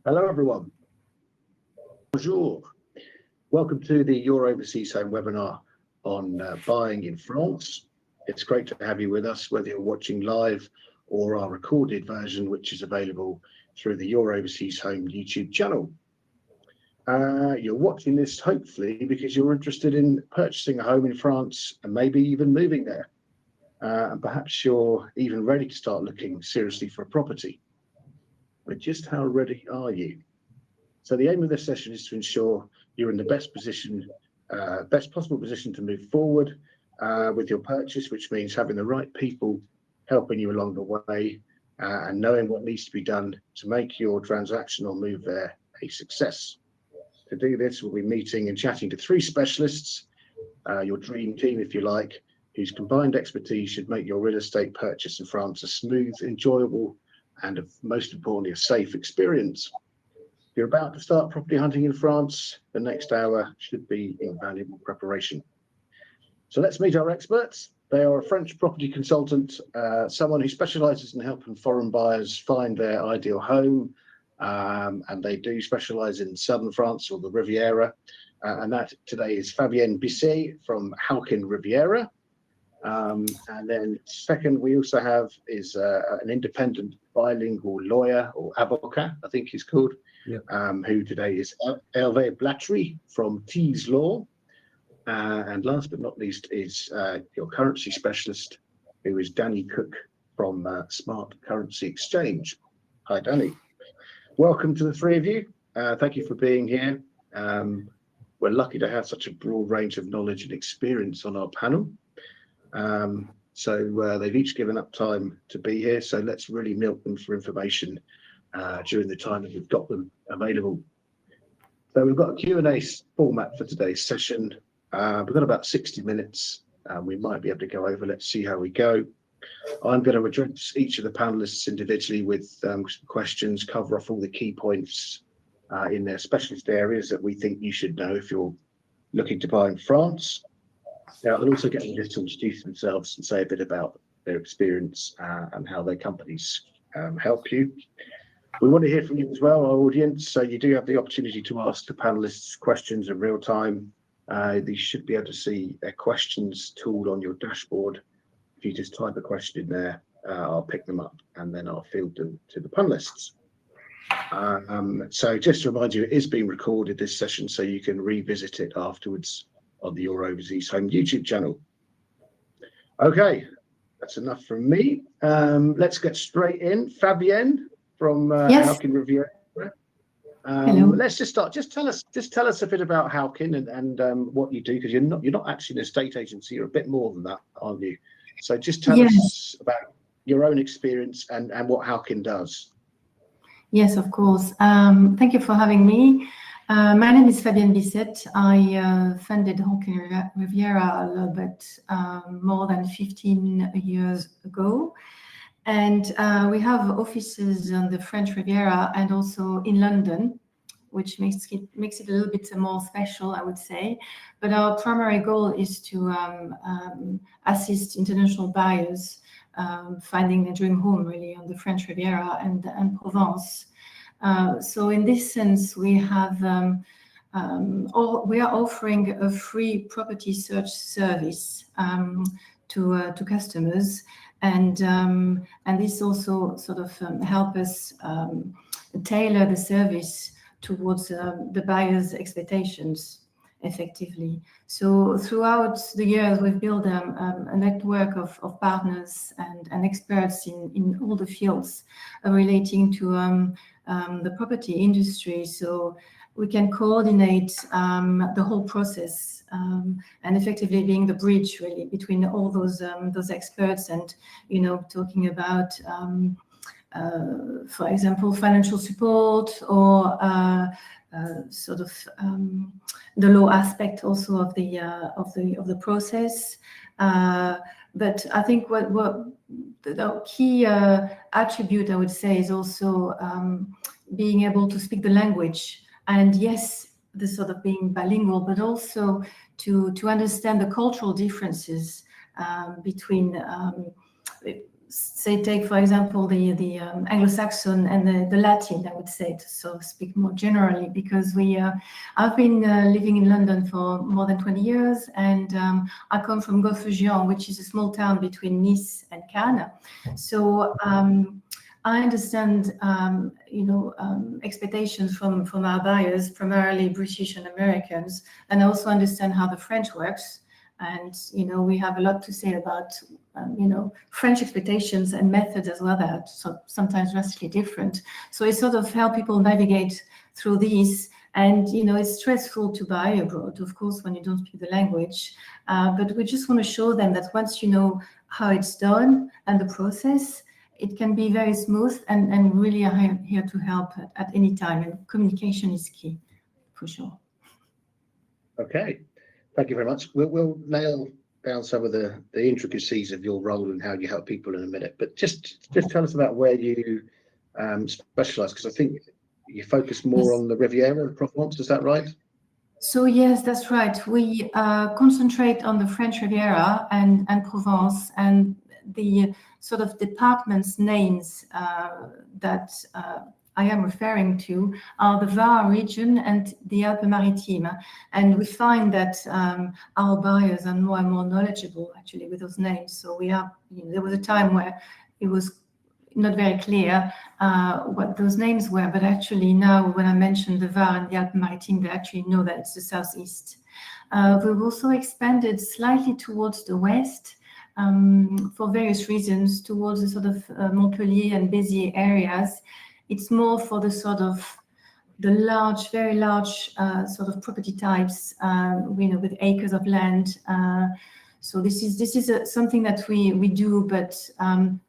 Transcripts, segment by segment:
Hello, everyone. Bonjour. Welcome to the Your Overseas Home webinar on buying in France. It's great to have you with us, whether you're watching live or our recorded version, which is available through the Your Overseas Home YouTube channel. You're watching this hopefully because you're interested in purchasing a home in France and maybe even moving there. And perhaps you're even ready to start looking seriously for a property. But just how ready are you? So the aim of this session is to ensure you're in the best possible position to move forward with your purchase, which means having the right people helping you along the way and knowing what needs to be done to make your transaction or move there a success. To do this, we'll be meeting and chatting to three specialists, your dream team, if you like, whose combined expertise should make your real estate purchase in France a smooth, enjoyable, and most importantly, a safe experience. If you're about to start property hunting in France, the next hour should be invaluable preparation. So let's meet our experts. They are a French property consultant, someone who specializes in helping foreign buyers find their ideal home, and they do specialize in southern France or the Riviera, and that today is Fabienne Bisset from Halkin Riviera. And then second, we also have is an independent bilingual lawyer, or avocat, I think he's called, who today is Hervé Blattery from Tees Law. And last but not least is your currency specialist, who is Danny Cook from Smart Currency Exchange. Hi, Danny. Welcome to the three of you. Thank you for being here. We're lucky to have such a broad range of knowledge and experience on our panel. So they've each given up time to be here, so let's really milk them for information during the time that we've got them available. So we've got a Q&A format for today's session. We've got about 60 minutes. We might be able to go over. Let's see how we go. I'm going to address each of the panelists individually with some questions, cover off all the key points in their specialist areas that we think you should know if you're looking to buy in France. Now, they'll also get them to introduce themselves and say a bit about their experience and how their companies help you. We want to hear from you as well, our audience, so you do have the opportunity to ask the panelists questions in real time. You should be able to see their questions tool on your dashboard. If you just type a question in there, I'll pick them up and then I'll field them to the panelists. So just to remind you, it is being recorded, this session, so you can revisit it afterwards on the Your Overseas Home YouTube channel. Okay, that's enough from me. Let's get straight in. Fabienne from Halkin Riviera. Let's just start. Just tell us a bit about Halkin and what you do, because you're not actually an estate agency. You're a bit more than that, aren't you? So just tell us about your own experience and what Halkin does. Yes, of course. Thank you for having me. My name is Fabienne Bisset. I funded Halkin Riviera a little bit more than 15 years ago. And we have offices on the French Riviera and also in London, which makes it a little bit more special, I would say. But our primary goal is to assist international buyers finding their dream home, really, on the French Riviera and Provence. So in this sense, we have we are offering a free property search service to customers, and this also sort of help us tailor the service towards the buyer's expectations effectively. So throughout the years, we've built a network of partners and experts in all the fields relating to the property industry. So we can coordinate the whole process and effectively being the bridge really between all those experts and, you know, talking about for example, financial support or sort of the law aspect also of the process. But I think what the key attribute I would say is also being able to speak the language, and yes, the sort of being bilingual, but also to understand the cultural differences between say, take for example the Anglo-Saxon and the Latin, I would say, to sort of speak more generally, because I've been living in London for more than 20 years, and I come from Gauffejean, which is a small town between Nice and Cannes. So I understand, expectations from our buyers, primarily British and Americans, and I also understand how the French works. And, we have a lot to say about, French expectations and methods as well that are sometimes drastically different. So it's sort of how people navigate through these. And, it's stressful to buy abroad, of course, when you don't speak the language. But we just want to show them that once you know how it's done and the process, it can be very smooth, and really I'm here to help at any time. And communication is key, for sure. Okay, thank you very much. We'll nail down some of the intricacies of your role and how you help people in a minute. But just tell us about where you specialise, because I think you focus more on the Riviera and Provence. Is that right? So yes, that's right. We concentrate on the French Riviera and Provence, and the sort of departments names that I am referring to are the Var region and the Alpes-Maritimes. And we find that our buyers are more and more knowledgeable actually with those names. So there was a time where it was not very clear what those names were, but actually now when I mention the Var and the Alpes-Maritimes, they actually know that it's the southeast. We've also expanded slightly towards the west, for various reasons, towards the sort of Montpellier and Béziers areas. It's more for the sort of the large, very large sort of property types, with acres of land. So this is something that we do, but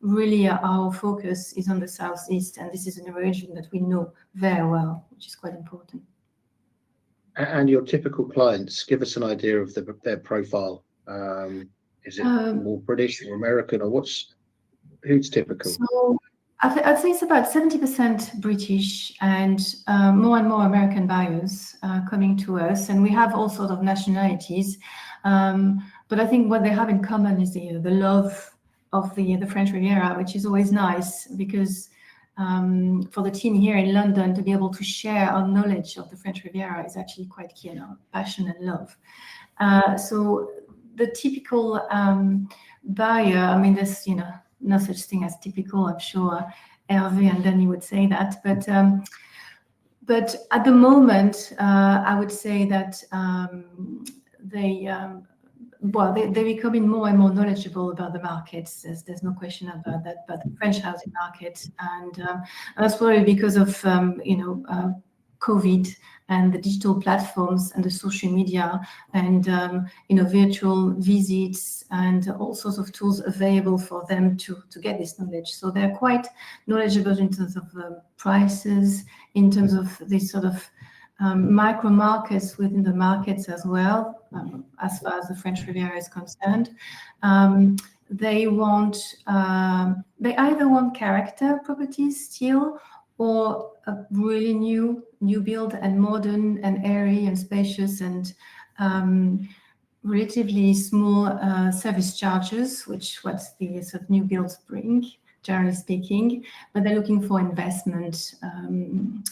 really our focus is on the southeast, and this is a region that we know very well, which is quite important. And your typical clients, give us an idea of their profile. Is it more British or American, or who's typical? So I'd say it's about 70% British and more American buyers coming to us, and we have all sorts of nationalities. But I think what they have in common is the love of the French Riviera, which is always nice, because for the team here in London to be able to share our knowledge of the French Riviera is actually quite key, passion and love. So the typical buyer, there's no such thing as typical. I'm sure Hervé and Danny would say that, but at the moment, I would say that they're becoming more and more knowledgeable about the markets. There's no question about that, but the French housing market, and that's probably because of COVID and the digital platforms and the social media and virtual visits and all sorts of tools available for them to get this knowledge. So they're quite knowledgeable in terms of prices, in terms of this sort of micro markets within the markets as well, as far as the French Riviera is concerned. They either want character properties still, or a really new build and modern and airy and spacious and relatively small service charges, which what the sort of new builds bring, generally speaking. But they're looking for investment and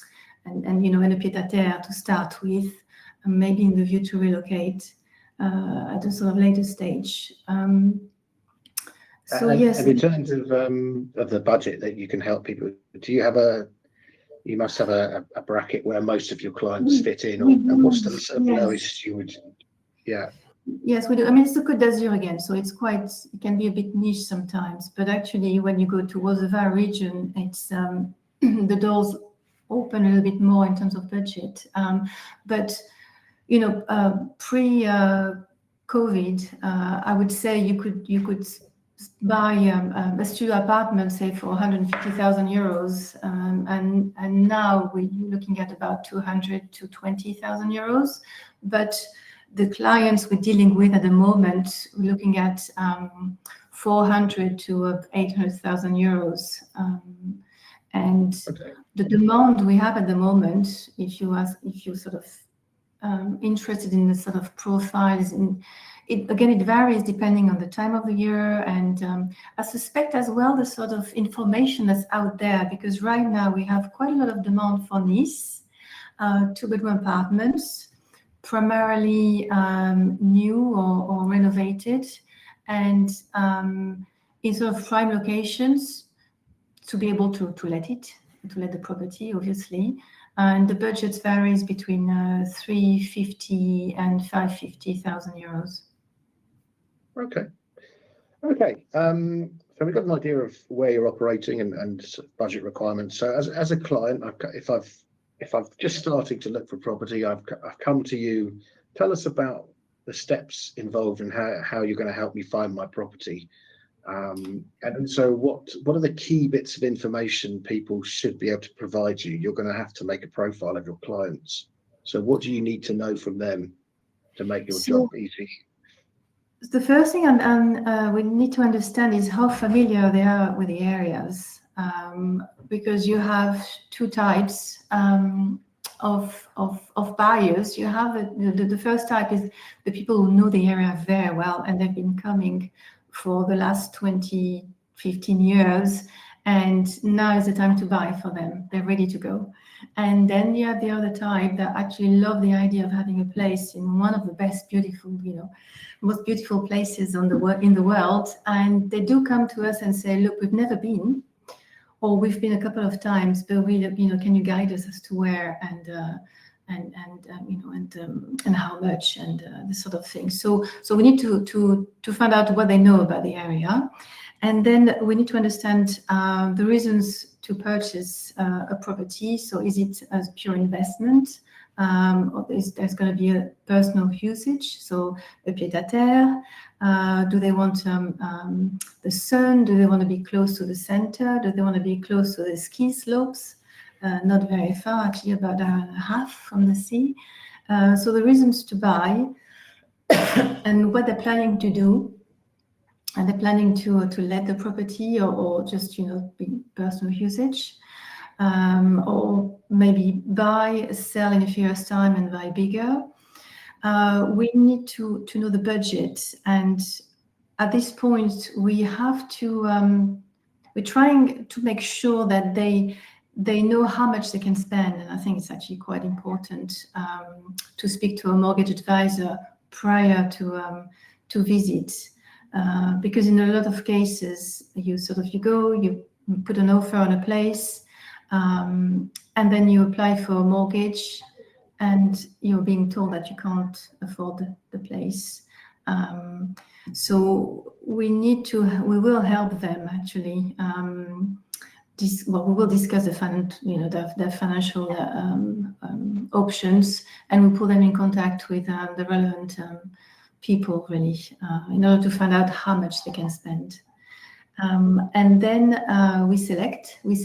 a pied-à-terre to start with, and maybe in the view to relocate at a sort of later stage. Yes. And in terms of the budget that you can help people, you must have a bracket where most of your clients fit in, and what's the sort of lowest you would? Yeah. Yes, we do. It's the Côte d'Azur again, so it can be a bit niche sometimes. But actually, when you go towards the Var region, it's the doors open a little bit more in terms of budget. But pre-COVID, I would say you could buy a studio apartment, say, for 150,000 euros, and now we're looking at about 200 to 20,000 euros. But the clients we're dealing with at the moment, we're looking at 400 to 800,000 euros. And okay, the demand we have at the moment, if you're sort of interested in the sort of profiles It varies depending on the time of the year, and I suspect as well the sort of information that's out there, because right now we have quite a lot of demand for Nice, 2-bedroom apartments, primarily new or renovated, and in sort of prime locations to be able to let the property, obviously. And the budget varies between 350 and 550,000 euros. Okay. So we've got an idea of where you're operating and budget requirements. So as a client, if I've just started to look for property, I've come to you. Tell us about the steps involved and how you're going to help me find my property. And so what are the key bits of information people should be able to provide you? You're going to have to make a profile of your clients. So what do you need to know from them to make your job easy? The first thing we need to understand is how familiar they are with the areas, because you have two types of buyers. You have the first type is the people who know the area very well, and they've been coming for the last 20, 15 years, and now is the time to buy for them. They're ready to go. And then you have the other type that actually love the idea of having a place in one of the best, beautiful, most beautiful places in the world. And they do come to us and say, look, we've never been, or we've been a couple of times, but can you guide us as to where and how much and this sort of thing. So we need to find out what they know about the area, and then we need to understand the reasons to purchase a property. So is it a pure investment, or there's going to be a personal usage? So a pied-à-terre. Do they want the sun? Do they want to be close to the center? Do they want to be close to the ski slopes? Not very far, actually, about an hour and a half from the sea. So the reasons to buy and what they're planning to do. And they're planning to let the property or just, be personal usage, or maybe buy, sell in a few years' time and buy bigger. We need to know the budget. And at this point, we have to, we're trying to make sure that they know how much they can spend. And I think it's actually quite important to speak to a mortgage advisor prior to visit. Because in a lot of cases, you put an offer on a place, and then you apply for a mortgage, and you're being told that you can't afford the place. So we will help them actually. We will discuss their financial options, and we'll put them in contact with the relevant people, really, in order to find out how much they can spend. And then we select, we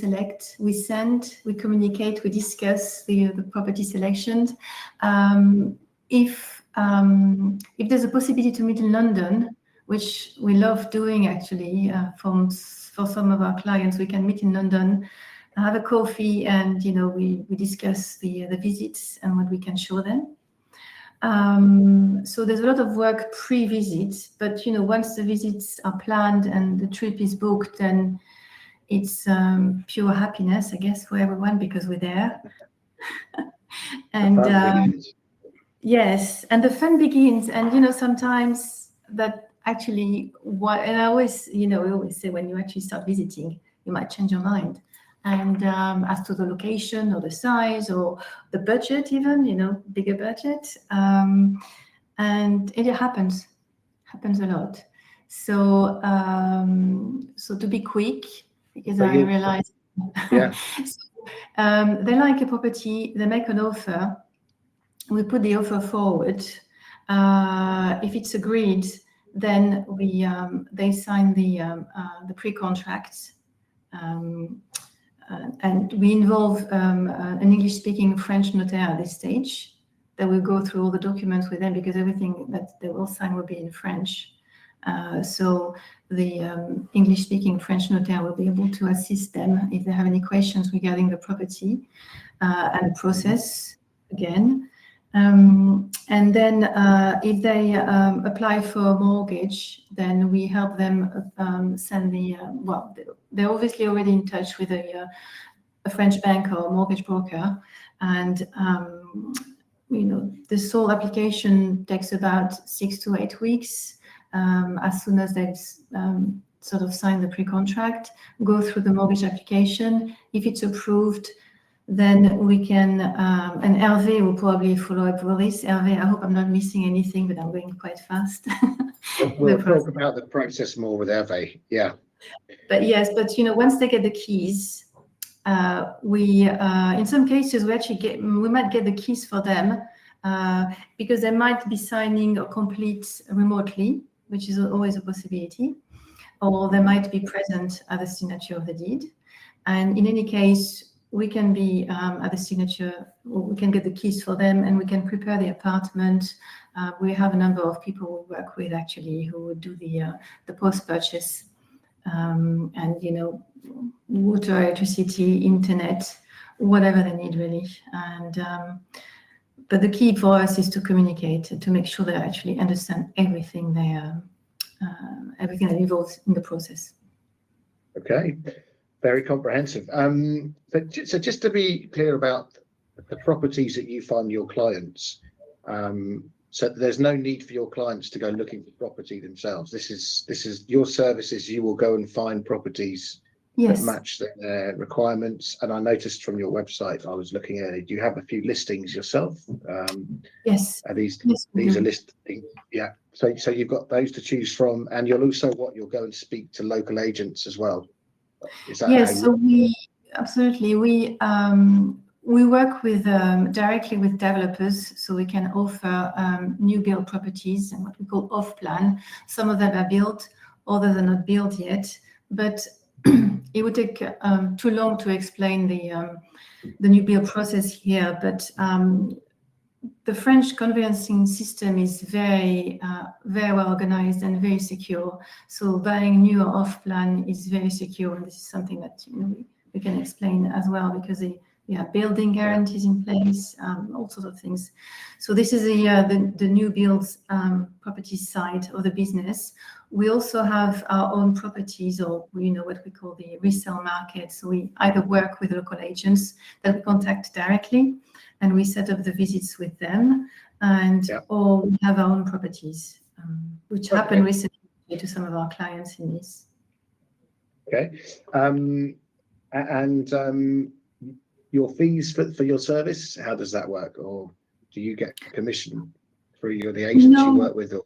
send, we communicate, we discuss the property selection. If there's a possibility to meet in London, which we love doing actually, for some of our clients, we can meet in London, have a coffee, and we discuss the visits and what we can show them. So there's a lot of work pre-visit, but once the visits are planned and the trip is booked, then it's pure happiness, I guess, for everyone, because we're there. And yes, and the fun begins. And sometimes that actually and I always, we always say when you actually start visiting, you might change your mind. And as to the location or the size or the budget, even, bigger budget. And it happens a lot. So to be quick, because I realize they like a property, they make an offer, we put the offer forward. If it's agreed, then they sign the pre-contract. And we involve an English-speaking French notaire at this stage that will go through all the documents with them, because everything that they will sign will be in French. So the English-speaking French notaire will be able to assist them if they have any questions regarding the property and the process again. And then if they apply for a mortgage, then we help them send the, well, they're obviously already in touch with a French bank or mortgage broker. And, the sole application takes about 6 to 8 weeks. As soon as they've sort of signed the pre-contract, go through the mortgage application. If it's approved, then we can, and Hervé will probably follow up with this. Hervé, I hope I'm not missing anything, but I'm going quite fast. We'll talk about the process more with Hervé, yeah. But yes, once they get the keys, we, in some cases, we might get the keys for them because they might be signing or complete remotely, which is always a possibility, or they might be present at the signature of the deed. And in any case, we can be at the signature, or we can get the keys for them, and we can prepare the apartment. We have a number of people we work with actually who would do the post-purchase, and water, electricity, internet, whatever they need really. And but the key for us is to communicate, to make sure they actually understand everything everything that involves in the process. Okay. Very comprehensive. So just to be clear about the properties that you fund your clients, so there's no need for your clients to go looking for property themselves. This is your services. You will go and find properties that match their requirements. And I noticed from your website, I was looking at it, you have a few listings yourself. Yes. Are these are listings? Yeah. So you've got those to choose from, and you'll go and speak to local agents as well. Yes, so we absolutely we work with directly with developers, so we can offer new build properties and what we call off plan. Some of them are built, others are not built yet, but it would take too long to explain the new build process here. But the French conveyancing system is very well organized and very secure. So buying new or off plan is very secure, and this is something that we can explain as well, because we have building guarantees in place, all sorts of things. So this is the new builds property side of the business. We also have our own properties, or what we call the resale market. So we either work with local agents that we contact directly, and we set up the visits with them, or we have our own properties, which happened recently to some of our clients in Nice. Okay, and your fees for your service, how does that work, or do you get commission through the agents you work with? Or?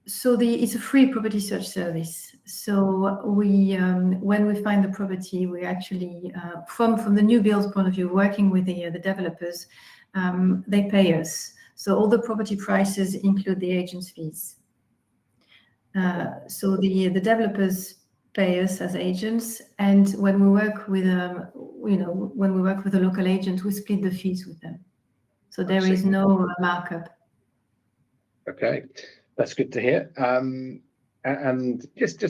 It's a free property search service. So when we find the property, we actually, from the new build point of view, working with the developers, they pay us. So all the property prices include the agent's fees. So the developers pay us as agents, and when we work with a local agent, we split the fees with them. So there is no markup. Okay, that's good to hear. And just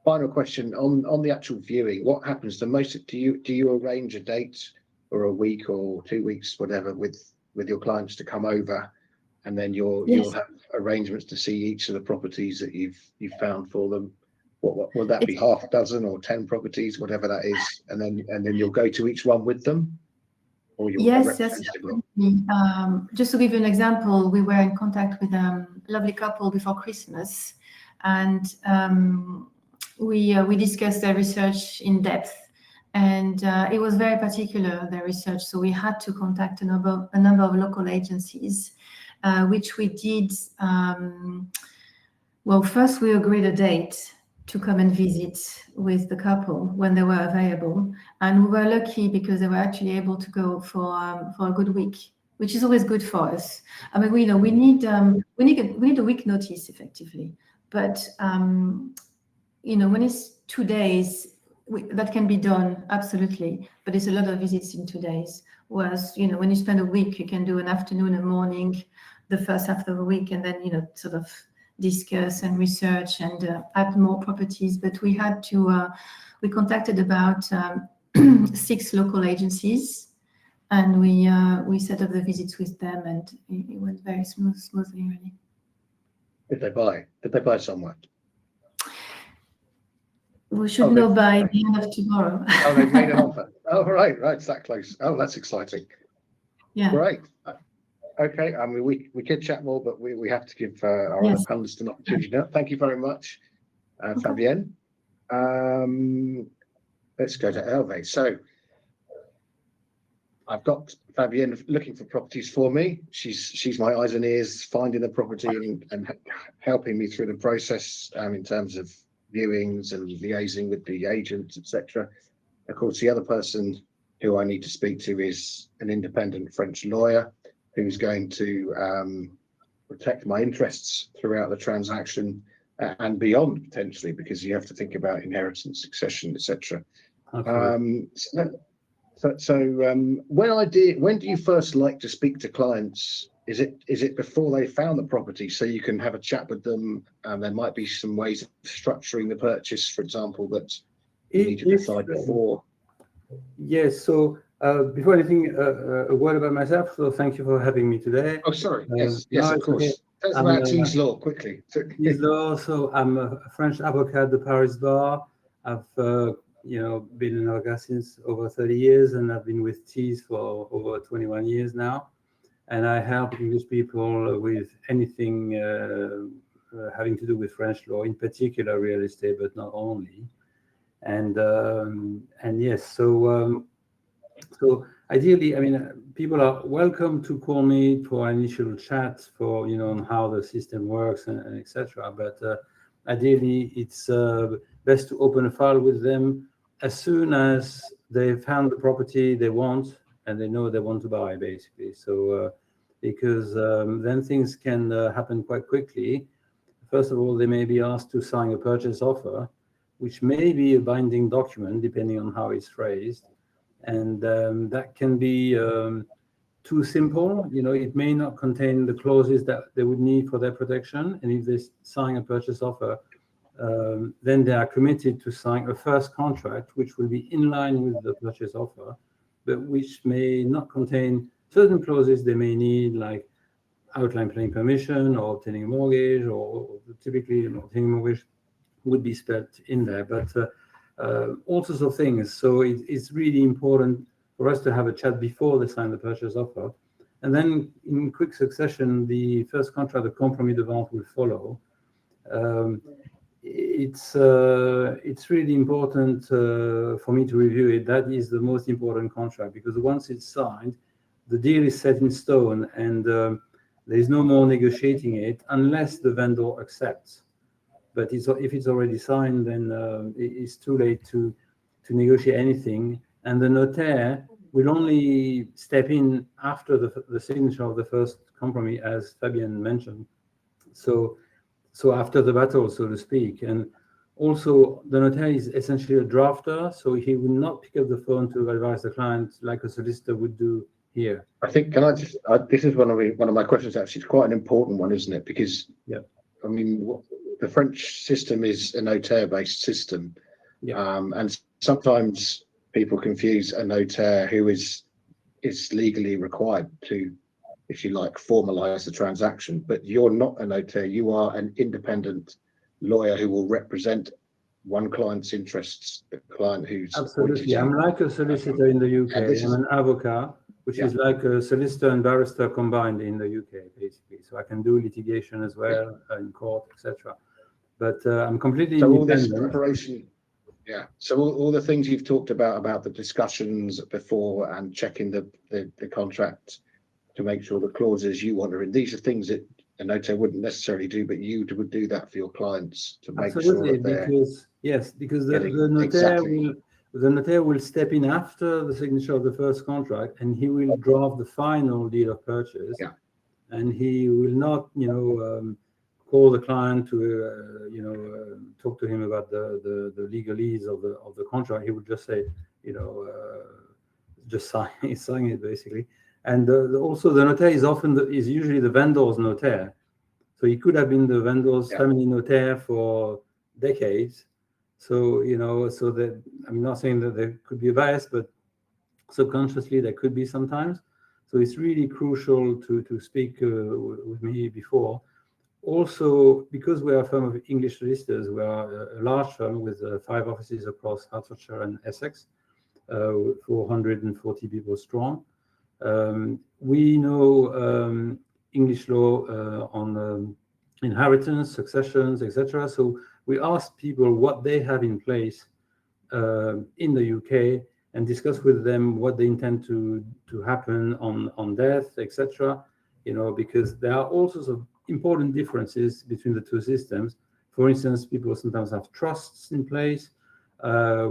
final question on the actual viewing. What happens the most? Do you arrange a date or a week or 2 weeks, whatever, with your clients to come over, and then you'll have arrangements to see each of the properties that you've found for them? What would that be? Half a dozen or 10 properties, whatever that is, and then you'll go to each one with them? Or yes. Just to give you an example, we were in contact with a lovely couple before Christmas, and we discussed their research in depth, and it was very particular, their research. So we had to contact a number of local agencies, which we did. Well, first we agreed a date to come and visit with the couple when they were available, and we were lucky because they were actually able to go for a good week, which is always good for us. I mean, we need a week notice effectively, but when it's 2 days, that can be done absolutely, but it's a lot of visits in 2 days. Whereas when you spend a week, you can do an afternoon and morning, the first half of the week, and then sort of discuss and research and add more properties. But we had to we contacted about 6 local agencies, and we set up the visits with them, and it went very smoothly, really. Did they buy? Did they buy somewhere? We should know by the end of tomorrow. Oh, they've made an offer. Oh, right, it's that close. Oh, that's exciting. Yeah. Great. Okay, I mean, we could chat more, but we have to give our other panelists an opportunity now. Thank you very much, Fabienne. Let's go to Hervé. So I've got Fabienne looking for properties for me. She's my eyes and ears, finding the property and helping me through the process in terms of viewings and liaising with the agents, etc. Of course, the other person who I need to speak to is an independent French lawyer who's going to protect my interests throughout the transaction and beyond, potentially, because you have to think about inheritance, succession, etc. When do you first like to speak to clients? Is it before they found the property, so you can have a chat with them? There might be some ways of structuring the purchase, for example, that you need to decide before. Yes. So before anything, a word about myself. So thank you for having me today. Oh, sorry. Yes, of course. Okay. Tell us about Tees Law quickly. Tees Law. So I'm a French advocate at the Paris bar. I've been an avocat since over 30 years, and I've been with Tees for over 21 years now. And I help English people with anything having to do with French law, in particular real estate, but not only. And yes, so ideally, I mean, people are welcome to call me for initial chat for on how the system works and etc. But ideally, it's best to open a file with them as soon as they've found the property they want and they know they want to buy, basically. So because then things can happen quite quickly. First of all, they may be asked to sign a purchase offer, which may be a binding document, depending on how it's phrased. And that can be too simple. It may not contain the clauses that they would need for their protection. And if they sign a purchase offer, then they are committed to sign a first contract, which will be in line with the purchase offer, but which may not contain certain clauses they may need, like outline planning permission or obtaining a mortgage, or typically obtaining a mortgage would be spelled in there, but all sorts of things. So it's really important for us to have a chat before they sign the purchase offer. And then in quick succession, the first contract, the compromis de vente, will follow. It's really important for me to review it. That is the most important contract, because once it's signed, the deal is set in stone, and there is no more negotiating it unless the vendor accepts. But if it's already signed, then it's too late to negotiate anything. And the notaire will only step in after the signature of the first compromise, as Fabienne mentioned. So after the battle, so to speak. And also, the notaire is essentially a drafter, so he will not pick up the phone to advise the client like a solicitor would do here. I think, this is one of my questions, actually. It's quite an important one, isn't it? Because, I mean, the French system is a notaire-based system. And sometimes people confuse a notaire who is legally required to, if you like, formalize the transaction. But you're not a notaire. You are an independent lawyer who will represent one client's interests, a client who's... Absolutely. I'm like a solicitor in the UK. I'm an avocat, which is like a solicitor and barrister combined in the UK, basically. So I can do litigation as well in court, etc. But I'm completely independent. All this preparation, so all the things you've talked about the discussions before and checking the contract to make sure the clauses you want are in, these are things that a notaire wouldn't necessarily do, but you would do that for your clients to make sure that they're... Because the notaire will step in after the signature of the first contract, and he will draft the final deed of purchase. And he will not, call the client to, talk to him about the legalese of the contract. He would just say, just sign it basically. And also, the notaire is usually the vendor's notaire. So he could have been the vendor's family notaire for decades. So, so that I'm not saying that there could be a bias, but subconsciously there could be sometimes. So it's really crucial to speak with me before. Also, because we are a firm of English solicitors, we are a large firm with 5 offices across Hertfordshire and Essex, 440 people strong. We know English law on inheritance, successions, etc. So we ask people what they have in place in the UK and discuss with them what they intend to happen on death, etc. You know, because there are all sorts of important differences between the two systems. For instance, people sometimes have trusts in place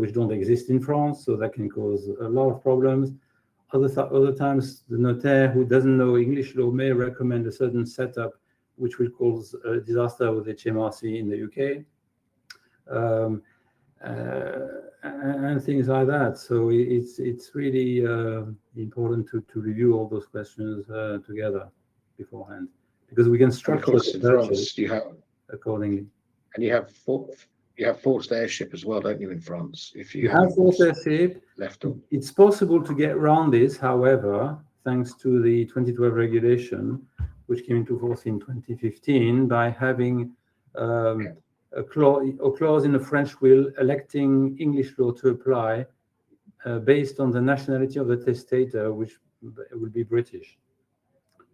which don't exist in France, so that can cause a lot of problems. Other times, the notaire who doesn't know English law may recommend a certain setup which will cause a disaster with HMRC in the UK. And things like that. So it's really important to review all those questions together beforehand, because we can structure the purchase accordingly. And you have forced heirship as well, don't you, in France? If you have forced heirship, left on. It's possible to get around this, however, thanks to the 2012 regulation, which came into force in 2015, by having a clause in a French will electing English law to apply based on the nationality of the testator, which will be British.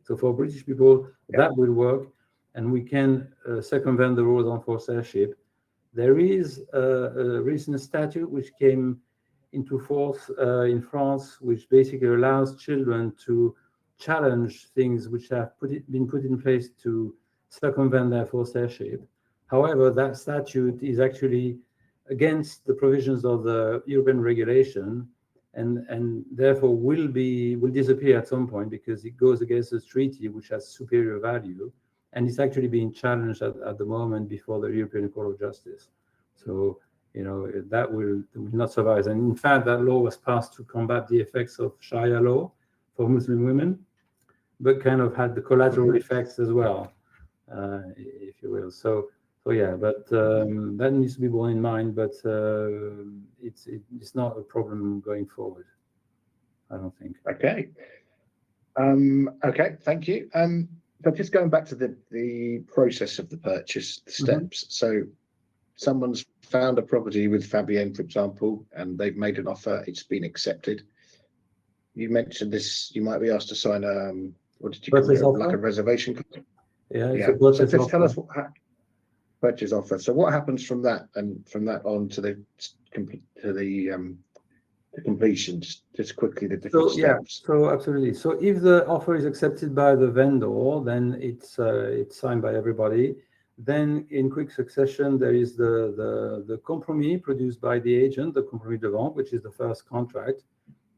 So for British people, that will work, and we can circumvent the rules on forced heirship. There is a recent statute which came into force in France, which basically allows children to challenge things which have been put in place to circumvent their forced heirship. However, that statute is actually against the provisions of the European regulation, and therefore will disappear at some point, because it goes against a treaty which has superior value, and it's actually being challenged at the moment before the European Court of Justice. So, you know, that will not survive. And in fact, that law was passed to combat the effects of Sharia law for Muslim women, but kind of had the collateral effects as well, if you will. So yeah, but that needs to be borne in mind. But it's not a problem going forward, I don't think. Okay. Okay. Thank you. So just going back to the process of the purchase, the steps. So someone's found a property with Fabienne, for example, and they've made an offer. It's been accepted. You mentioned this. You might be asked to sign what did you call it? Like a reservation contract. Yeah. So just tell us what purchase offer. So what happens from that, and from that on to the completion? Just quickly, the different steps. So absolutely. So if the offer is accepted by the vendor, then it's signed by everybody. Then in quick succession, there is the compromis produced by the agent, the compromis de vente, which is the first contract.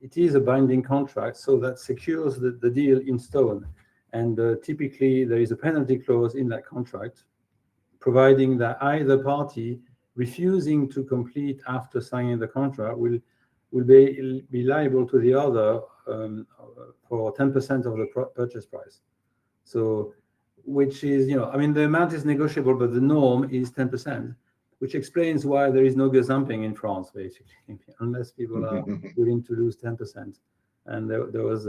It is a binding contract, so that secures the deal in stone. And typically, there is a penalty clause in that contract, providing that either party refusing to complete after signing the contract will be liable to the other for 10% of the purchase price. So, which is, you know, I mean, the amount is negotiable, but the norm is 10%, which explains why there is no gazumping in France, basically, unless people are willing to lose 10%. And there was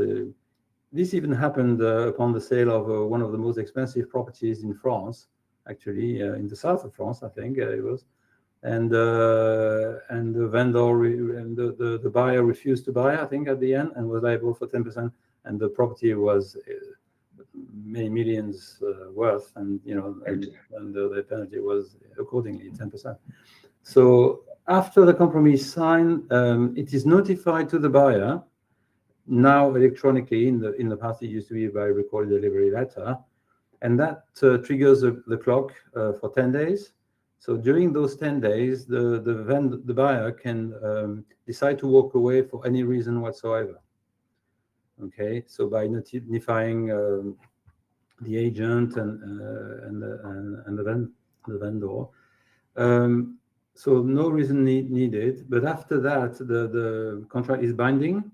this even happened upon the sale of one of the most expensive properties in France, actually, in the south of France, I think it was. And the vendor and the buyer refused to buy, I think, at the end, and was liable for 10%. And the property was many millions worth, and you know, and the penalty was accordingly 10%. So after the compromise signed, it is notified to the buyer, now electronically. In the past, it used to be by recorded delivery letter, and that triggers the clock for 10 days. So during those 10 days, the buyer can decide to walk away for any reason whatsoever. Okay, so by notifying the agent and the vendor, so no reason needed. But after that, the contract is binding.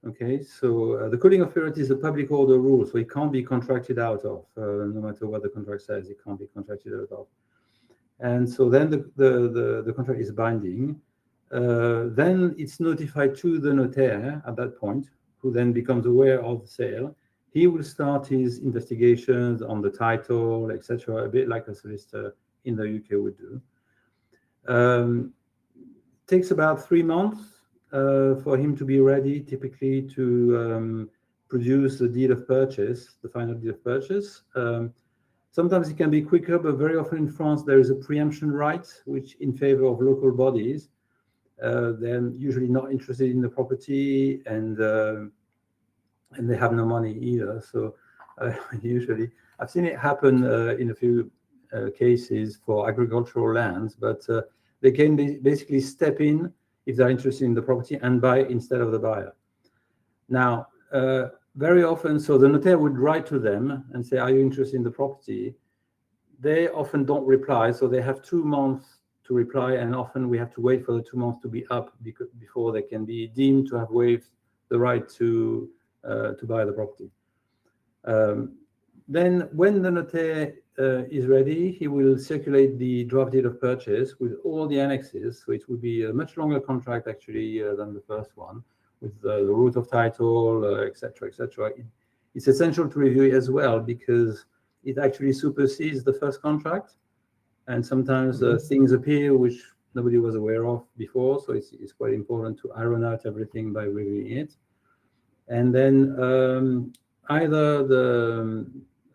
Okay, so the cooling off period is a public order rule, so it can't be contracted out of. No matter what the contract says, it can't be contracted out of. And so then the contract is binding. Then it's notified to the notaire at that point, who then becomes aware of the sale. He will start his investigations on the title, etc., a bit like a solicitor in the UK would do. Takes about 3 months for him to be ready, typically, to produce the deed of purchase, the final deed of purchase. Sometimes it can be quicker, but very often in France there is a preemption right, which in favor of local bodies. They're usually not interested in the property, and they have no money either. So usually, I've seen it happen in a few cases for agricultural lands, but they can basically step in if they're interested in the property and buy instead of the buyer. Now, very often, so the notaire would write to them and say, "Are you interested in the property?" They often don't reply, so they have 2 months to reply, and often we have to wait for the 2 months to be up before they can be deemed to have waived the right to buy the property. Then, when the notaire is ready, he will circulate the draft deed of purchase with all the annexes. So it will be a much longer contract actually than the first one, with the root of title, etc., etc. It's essential to review it as well, because it actually supersedes the first contract, and sometimes things appear which nobody was aware of before. So it's quite important to iron out everything by reviewing it. And then either the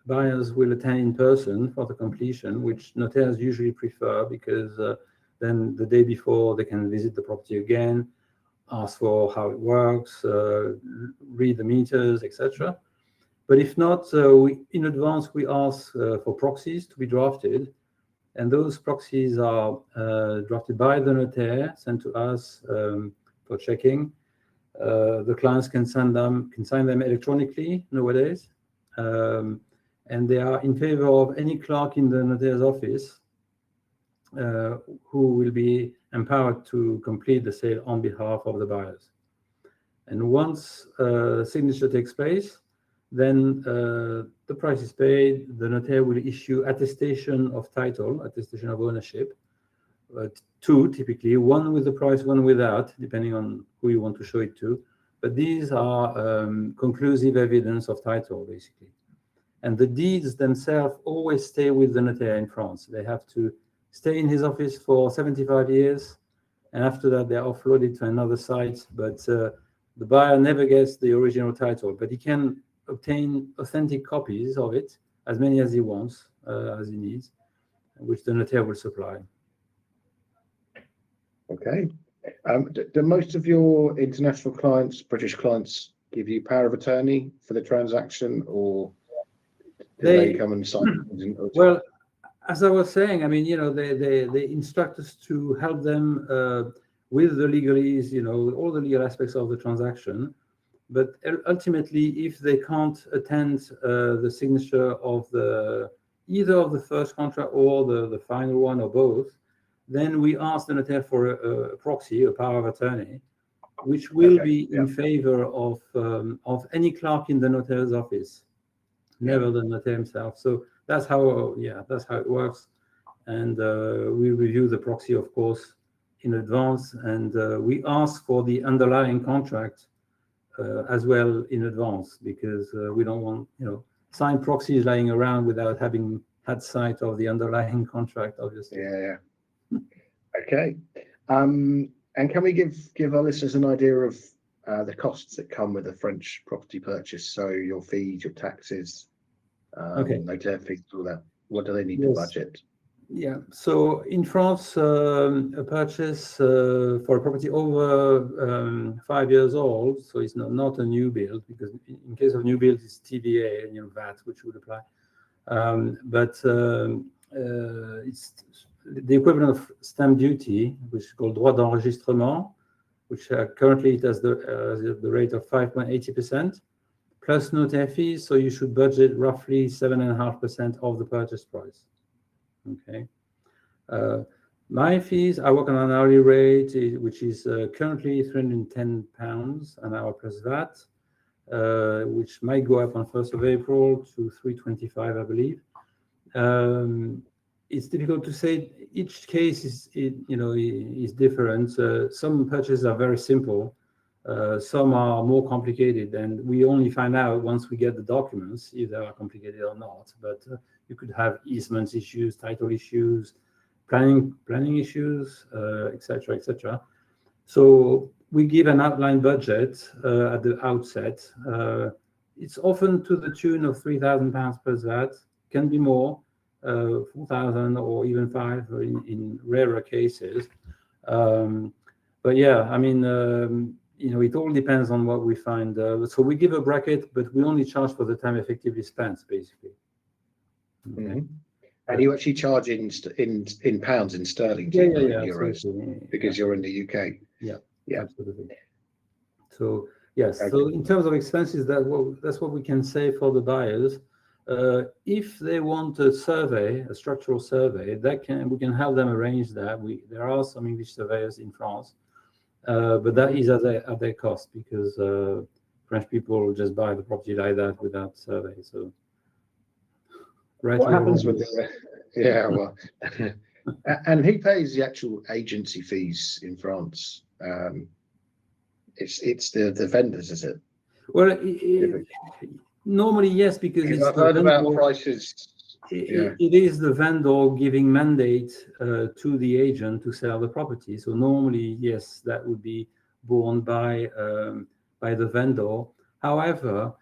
buyers will attend in person for the completion, which notaires usually prefer, because then the day before they can visit the property again, ask for how it works, read the meters, etc. But if not, in advance we ask for proxies to be drafted, and those proxies are drafted by the notaire, sent to us for checking. The clients can sign them electronically nowadays, and they are in favor of any clerk in the notaire's office who will be empowered to complete the sale on behalf of the buyers. And once signature takes place, then the price is paid. The notaire will issue attestation of title, attestation of ownership, 2 typically, 1 with the price, 1 without, depending on who you want to show it to. But these are conclusive evidence of title, basically. And the deeds themselves always stay with the notaire in France. They have to stay in his office for 75 years, and after that they're offloaded to another site. But the buyer never gets the original title, but he can obtain authentic copies of it, as many as he wants, as he needs, which the notaire will supply. Okay. Do most of your international clients, British clients, give you power of attorney for the transaction, or do they come and sign? Well, as I was saying, I mean, they instruct us to help them with the legalese, all the legal aspects of the transaction. But ultimately, if they can't attend the signature of either of the first contract or the final one, or both, then we ask the notaire for a proxy, a power of attorney, which will be in favor of any clerk in the notaire's office, never the notaire himself. So that's how it works. And we review the proxy, of course, in advance, and we ask for the underlying contract as well in advance, because we don't want signed proxies lying around without having had sight of the underlying contract, obviously. Yeah. Okay. And can we give our listeners an idea of the costs that come with a French property purchase? So your fees, your taxes, notaire fees, all that. What do they need to budget? Yeah. So in France, a purchase for a property over 5 years old, so it's not a new build, because in case of new build, it's TVA and VAT, which would apply. But it's the equivalent of stamp duty, which is called droit d'enregistrement, which currently it has the rate of 5.80%, plus notaire fees. So you should budget roughly 7.5% of the purchase price. Okay. My fees, I work on an hourly rate, which is currently £310 an hour plus VAT, which might go up on 1st of April to 325, I believe. it's difficult to say. Each case is different. Some purchases are very simple. Some are more complicated, and we only find out once we get the documents if they are complicated or not. But you could have easement issues, title issues, planning issues, etc., etc. So we give an outline budget at the outset. It's often to the tune of £3,000 per VAT. Can be more, 4,000 or even 5 in rarer cases. But yeah, I mean, it all depends on what we find. So we give a bracket, but we only charge for the time effectively spent, basically. Okay. And you actually charge in pounds, in sterling, too, yeah, euros, because you're in the UK. Yeah, absolutely. So yes, okay. So in terms of expenses, that's what we can say for the buyers. If they want a survey, a structural survey, we can help them arrange that. There are some English surveyors in France, but that is at their cost, because French people just buy the property like that without survey. So what happens with well, and who pays the actual agency fees in France? It's the vendors, is it? Well, normally yes, because I've heard about prices. It is the vendor giving mandate to the agent to sell the property. So normally, yes, that would be borne by the vendor. However,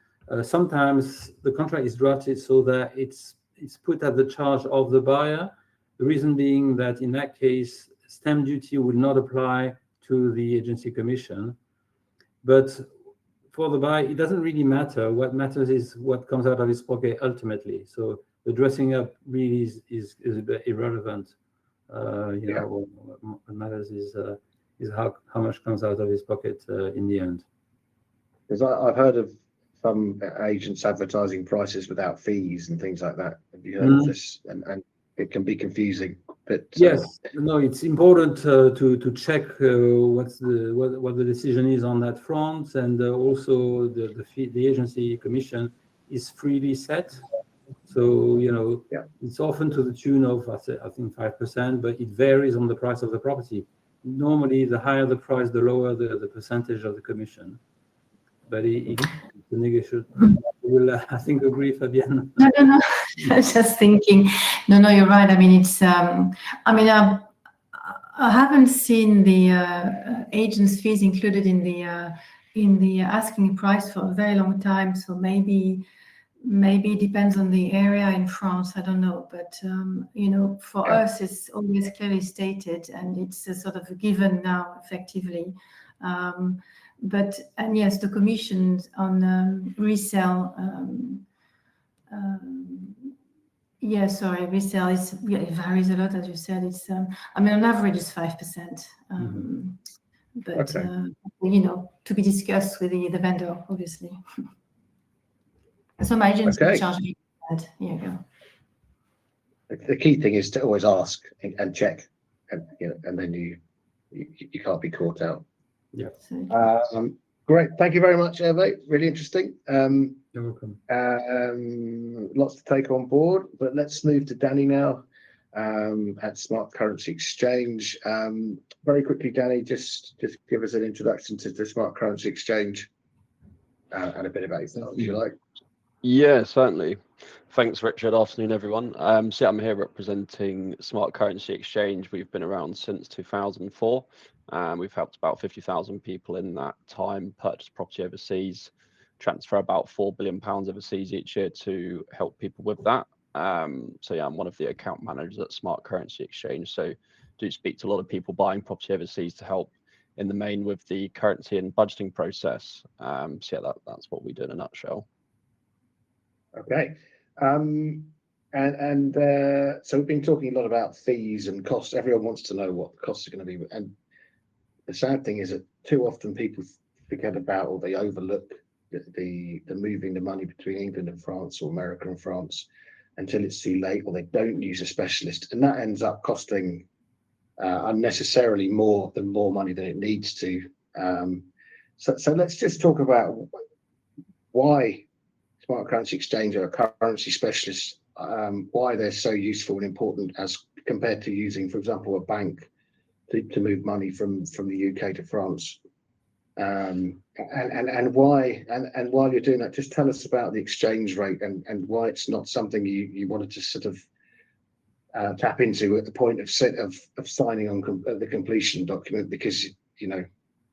sometimes the contract is drafted so that it's put at the charge of the buyer. The reason being that in that case, stamp duty would not apply to the agency commission. But for the buyer, it doesn't really matter. What matters is what comes out of his pocket ultimately. So the dressing up really is a bit irrelevant. What matters is how much comes out of his pocket in the end. Because I've heard of some agents advertising prices without fees and things like that. Have you heard of this? And it can be confusing. But yes, no, it's important to check what the decision is on that front, and also the fee, the agency commission is freely set. So it's often to the tune of I think 5%, but it varies on the price of the property. Normally, the higher the price, the lower the percentage of the commission. But the negotiator will, I think, agree, Fabienne. No. I was just thinking. No, you're right. I mean, it's. I haven't seen the agent's fees included in the asking price for a very long time. So maybe it depends on the area in France. I don't know, but for us, it's always clearly stated, and it's a sort of a given now, effectively. And yes, the commissions on resale. Resale it varies a lot, as you said. It's on average it's 5%, but to be discussed with the vendor, obviously. Some agents will charge me that. Here you go. The key thing is to always ask and check, and then you can't be caught out. Yeah. Great. Thank you very much, Hervé. Really interesting. You're welcome. Lots to take on board, but let's move to Danny now at Smart Currency Exchange. Very quickly, Danny, just give us an introduction to the Smart Currency Exchange and a bit about yourself, if you like. Yeah, certainly. Thanks, Richard. Afternoon, everyone. So I'm here representing Smart Currency Exchange. We've been around since 2004. We've helped about 50,000 people in that time purchase property overseas, transfer about £4 billion overseas each year to help people with that. I'm one of the account managers at Smart Currency Exchange. So do speak to a lot of people buying property overseas to help in the main with the currency and budgeting process. That's what we do in a nutshell. Okay. So we've been talking a lot about fees and costs. Everyone wants to know what the costs are going to be. And the sad thing is that too often people forget about, or they overlook the moving the money between England and France, or America and France, until it's too late, or they don't use a specialist. And that ends up costing unnecessarily more money than it needs to. So let's just talk about why Smart Currency Exchange are a currency specialist why they're so useful and important as compared to using, for example, a bank to move money from the UK to France. And why, and while you're doing that, just tell us about the exchange rate and why it's not something you wanted to sort of tap into at the point of signing on the completion document, because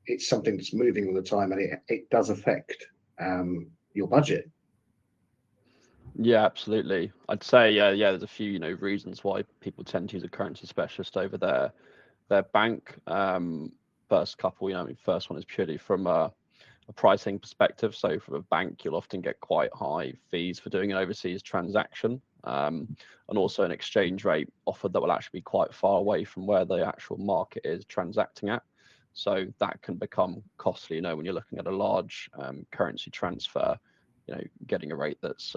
it's something that's moving all the time, and it does affect your budget. Yeah, absolutely. I'd say there's a few reasons why people tend to use a currency specialist over their bank. First couple, first one is purely from a pricing perspective. So from a bank, you'll often get quite high fees for doing an overseas transaction, and also an exchange rate offered that will actually be quite far away from where the actual market is transacting at. So that can become costly, when you're looking at a large currency transfer. Getting a rate that's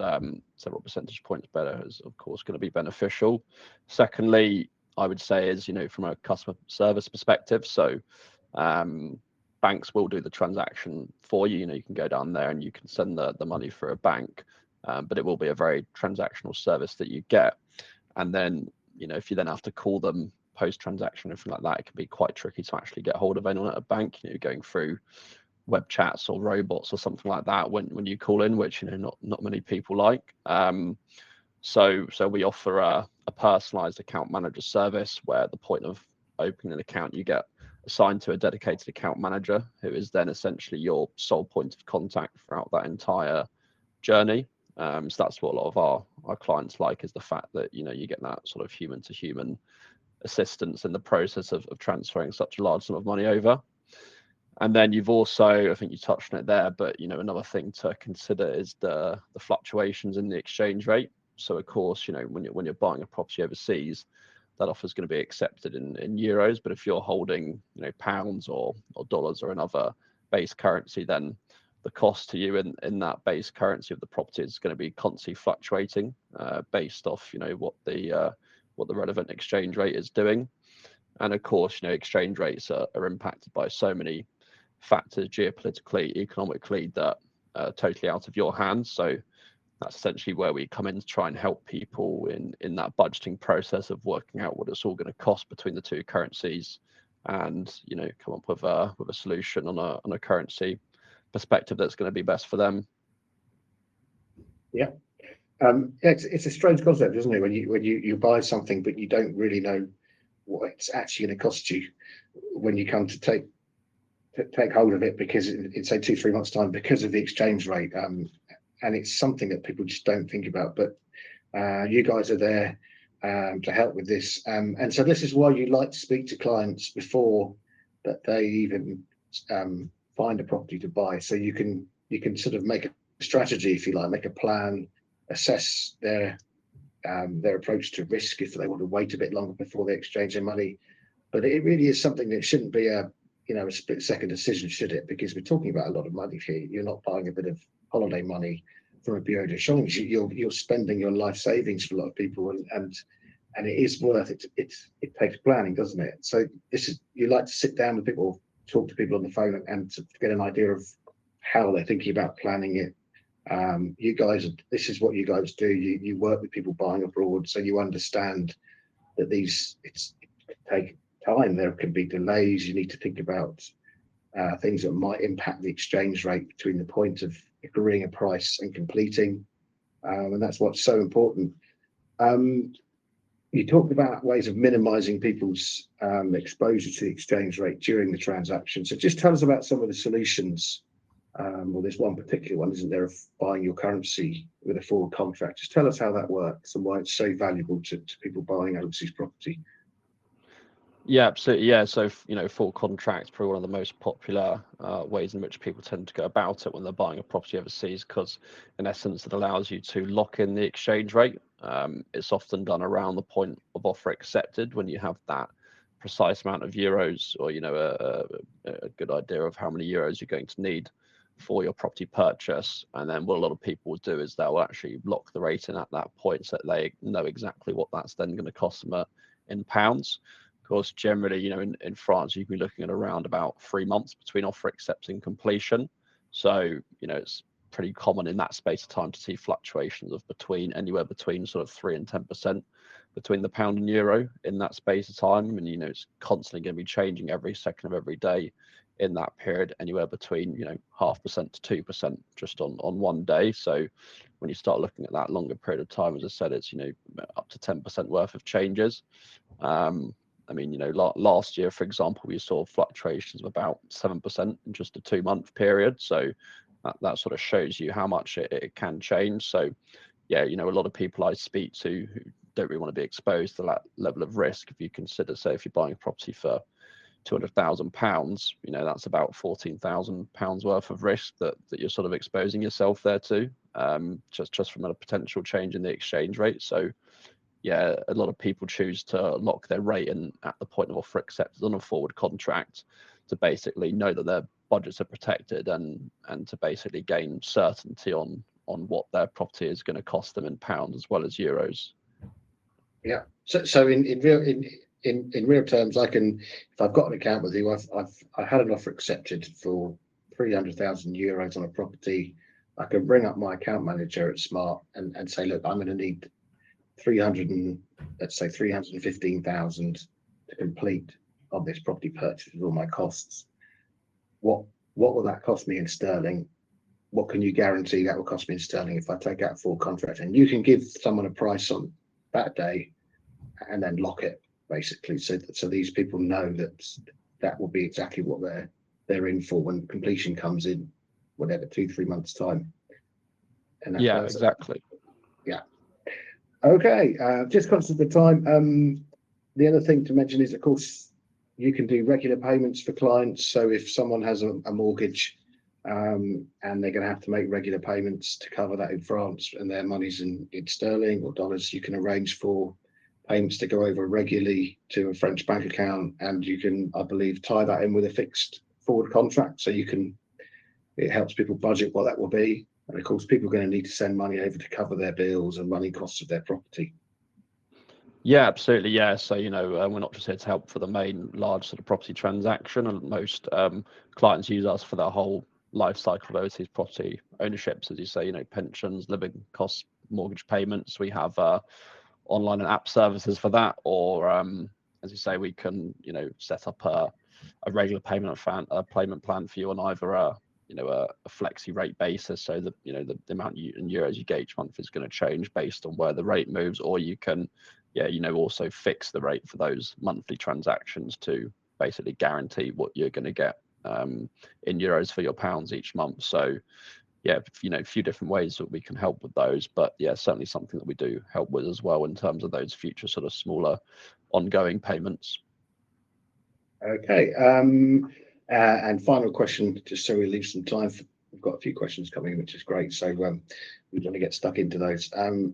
several percentage points better is, of course, going to be beneficial. Secondly, I would say is, from a customer service perspective. So banks will do the transaction for you. You can go down there and you can send the money through a bank, but it will be a very transactional service that you get. And then, if you then have to call them post-transaction, anything like that, it can be quite tricky to actually get hold of anyone at a bank, going through web chats or robots or something like that when you call in, which not many people like. So we offer a personalized account manager service, where at the point of opening an account, you get assigned to a dedicated account manager, who is then essentially your sole point of contact throughout that entire journey. So that's what a lot of our clients like, is the fact that you get that sort of human to human assistance in the process of transferring such a large sum of money over. And then you've also, I think you touched on it there, but another thing to consider is the fluctuations in the exchange rate. So of course, when you're buying a property overseas, that offer is going to be accepted in euros. But if you're holding pounds or dollars or another base currency, then the cost to you in that base currency of the property is going to be constantly fluctuating based off what the relevant exchange rate is doing. And of course, exchange rates are impacted by so many factors geopolitically, economically, that are totally out of your hands. So that's essentially where we come in to try and help people in that budgeting process of working out what it's all going to cost between the two currencies, and come up with a solution on a currency perspective that's going to be best for them. Yeah. It's a strange concept, isn't it, when you buy something but you don't really know what it's actually going to cost you when you come to take hold of it, because it's say 2-3 months time, because of the exchange rate, and it's something that people just don't think about. But you guys are there to help with this, and so this is why you like to speak to clients before that they even find a property to buy, so you can sort of make a strategy, if you like, make a plan, assess their approach to risk, if they want to wait a bit longer before they exchange their money. But it really is something that shouldn't be a split-second decision, should it? Because we're talking about a lot of money here. You're not buying a bit of holiday money from a bureau de change. You're spending your life savings for a lot of people, and it is worth it. It takes planning, doesn't it? So you like to sit down with people, talk to people on the phone, and to get an idea of how they're thinking about planning it. You guys, this is what you guys do. You work with people buying abroad, so you understand that it take time. There can be delays. You need to think about things that might impact the exchange rate between the point of agreeing a price and completing, and that's what's so important. You talked about ways of minimizing people's exposure to the exchange rate during the transaction. So just tell us about some of the solutions. Well, there's one particular one, isn't there, of buying your currency with a forward contract. Just tell us how that works and why it's so valuable to people buying overseas property. Yeah, absolutely. Yeah, so full contract, probably one of the most popular ways in which people tend to go about it when they're buying a property overseas, because in essence it allows you to lock in the exchange rate. It's often done around the point of offer accepted, when you have that precise amount of euros, or a good idea of how many euros you're going to need for your property purchase. And then what a lot of people will do is they'll actually lock the rate in at that point, so that they know exactly what that's then going to cost them in pounds. Of course, generally, in France, you can be looking at around about 3 months between offer accepting completion. So, it's pretty common in that space of time to see fluctuations of anywhere between sort of 3 and 10% between the pound and euro in that space of time. And, it's constantly going to be changing every second of every day in that period, anywhere between, 0.5% to 2% just on one day. So when you start looking at that longer period of time, as I said, it's, up to 10% worth of changes. Last year, for example, we saw fluctuations of about 7% in just a 2-month period. So that sort of shows you how much it can change. So yeah, a lot of people I speak to who don't really want to be exposed to that level of risk. If you consider, say, if you're buying a property for £200,000, that's about £14,000 worth of risk that you're sort of exposing yourself there to, just from a potential change in the exchange rate. So yeah, a lot of people choose to lock their rate in at the point of offer accepted on a forward contract to basically know that their budgets are protected and to basically gain certainty on what their property is going to cost them in pounds as well as euros. Yeah. So in real terms, I can, if I've got an account with you, I had an offer accepted for €300,000 on a property. I can bring up my account manager at Smart and say, look, I'm going to need 315,000 to complete on this property purchase with all my costs. What will that cost me in sterling? What can you guarantee that will cost me in sterling if I take out a full contract? And you can give someone a price on that day and then lock it, basically, so these people know that will be exactly what they're in for when completion comes in, whatever, 2-3 months time. And yeah, exactly. Yeah. Okay. Just conscious of the time. The other thing to mention is, of course, you can do regular payments for clients. So if someone has a mortgage and they're going to have to make regular payments to cover that in France and their money's in sterling or dollars, you can arrange for payments to go over regularly to a French bank account, and you can, I believe, tie that in with a fixed forward contract. So it helps people budget what that will be. And of course, people are going to need to send money over to cover their bills and running costs of their property. Yeah, absolutely. Yeah. So, we're not just here to help for the main large sort of property transaction. And most clients use us for their whole life cycle of overseas property ownerships, as you say, pensions, living costs, mortgage payments. We have online and app services for that, or as you say, we can set up a regular payment plan for you on either a flexi rate basis, so the amount in euros you get each month is going to change based on where the rate moves, or you can also fix the rate for those monthly transactions to basically guarantee what you're going to get in euros for your pounds each month. So yeah, a few different ways that we can help with those, but yeah, certainly something that we do help with as well in terms of those future sort of smaller ongoing payments. Okay. And final question, just so we leave some time we've got a few questions coming, which is great. So we want to get stuck into those.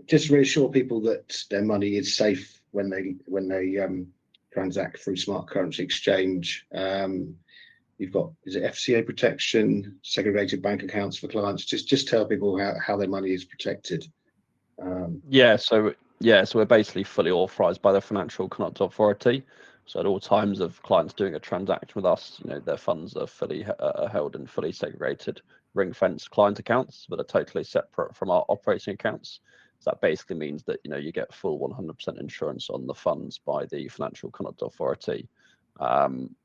Just reassure people that their money is safe when they transact through smart currency exchange. You've got, is it FCA protection, segregated bank accounts for clients? Just tell people how their money is protected. So we're basically fully authorized by the Financial Conduct Authority. So at all times of clients doing a transaction with us, their funds are fully held in fully segregated ring-fenced client accounts that are totally separate from our operating accounts. So that basically means that you get full 100% insurance on the funds by the Financial Conduct Authority.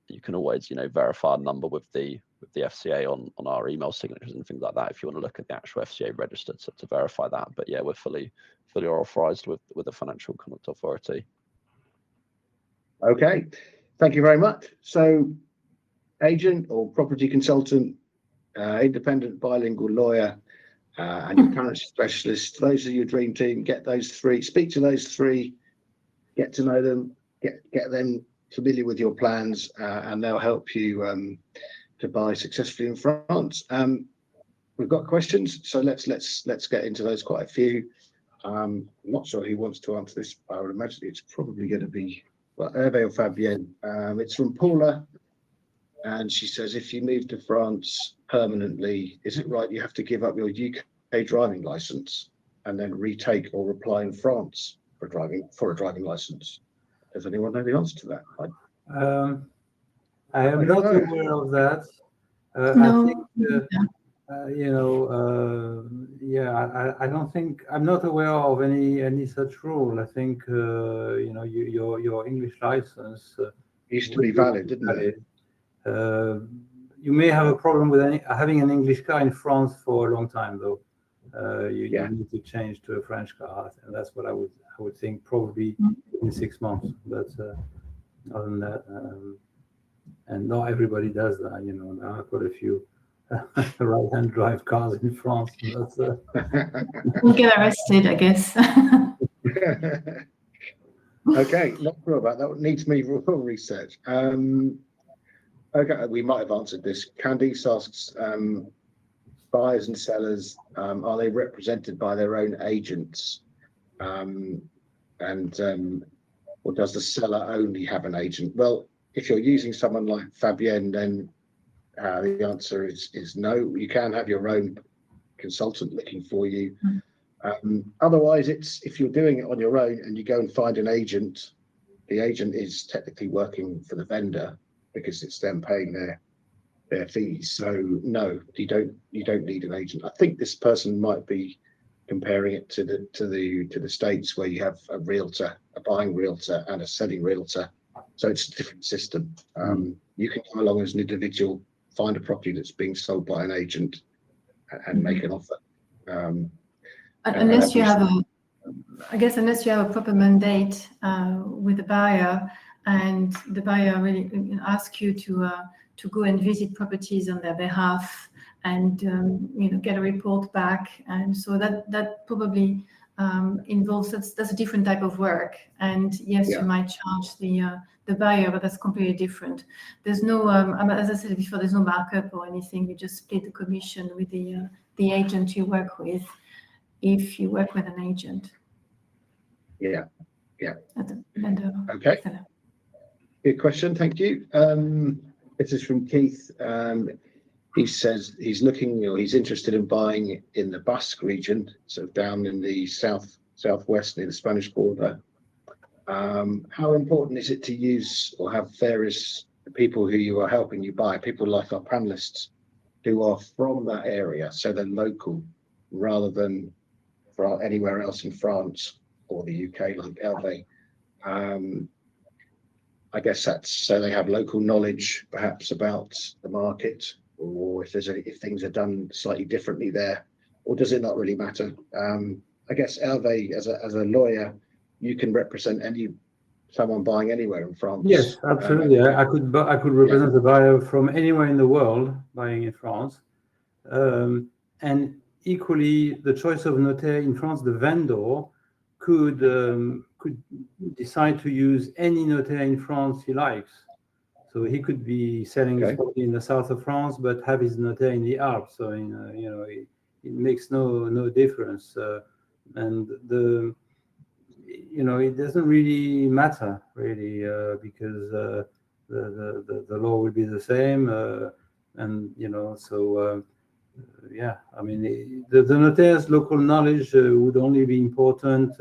You can always verify a number with the FCA on our email signatures and things like that if you want to look at the actual FCA register to verify that. But yeah, we're fully authorized with the Financial Conduct Authority. Okay, thank you very much. So agent or property consultant, independent bilingual lawyer, and your currency specialist, those are your dream team. Get those three, speak to those three, get to know them, get them familiar with your plans, and they'll help you to buy successfully in France. We've got questions, so let's get into those. Quite a few. I'm not sure who wants to answer this. I would imagine it's probably going to be Hervé or Fabienne. It's from Paula, and she says, if you move to France permanently, is it right you have to give up your UK driving license and then retake or apply in France for a driving license? Does anyone know the answer to that? I am not aware of that. No. I think I don't think, I'm not aware of any such rule. I think your English license Used to be valid, didn't it? You may have a problem with having an English car in France for a long time, though. You need to change to a French car, and that's what I would think probably in 6 months. But other than that, and not everybody does that. There are quite a few right-hand drive cars in France. We'll get arrested, I guess. Okay, not sure about that. Needs me research. Okay, we might have answered this. Candice asks, buyers and sellers, are they represented by their own agents? Or does the seller only have an agent? Well, if you're using someone like Fabienne, then the answer is no. You can have your own consultant looking for you. Otherwise, if you're doing it on your own and you go and find an agent, the agent is technically working for the vendor because it's them paying their fees. So no, you don't need an agent. I think this person might be comparing it to the States, where you have a realtor, a buying realtor and a selling realtor. So it's a different system. You can come along as an individual, find a property that's being sold by an agent, and make an offer. Unless you have a proper mandate with the buyer, and the buyer really asks you to go and visit properties on their behalf, and get a report back, and so that probably involves that's a different type of work. And yes, you might charge the buyer, but that's completely different. There's no, as I said before, there's no markup or anything. You just split the commission with the agent you work with, if you work with an agent. Yeah. Okay. Good question. Thank you. This is from Keith. He says he's interested in buying in the Basque region, so down in the southwest near the Spanish border. How important is it to use or have various people who you are helping you buy, people like our panelists who are from that area, so they're local, rather than for anywhere else in France or the UK like Hervé? I guess that's so they have local knowledge perhaps about the market, or if things are done slightly differently there, or does it not really matter? I guess Hervé, as a lawyer, you can represent someone buying anywhere in France. Yes, absolutely. I could represent the buyer from anywhere in the world buying in France, and equally the choice of notaire in France, the vendor could decide to use any notaire in France he likes. So he could be selling his property in the south of France, but have his notaire in the Alps. So it makes no difference, and it doesn't really matter because the law will be the same, I mean, the notaire's local knowledge would only be important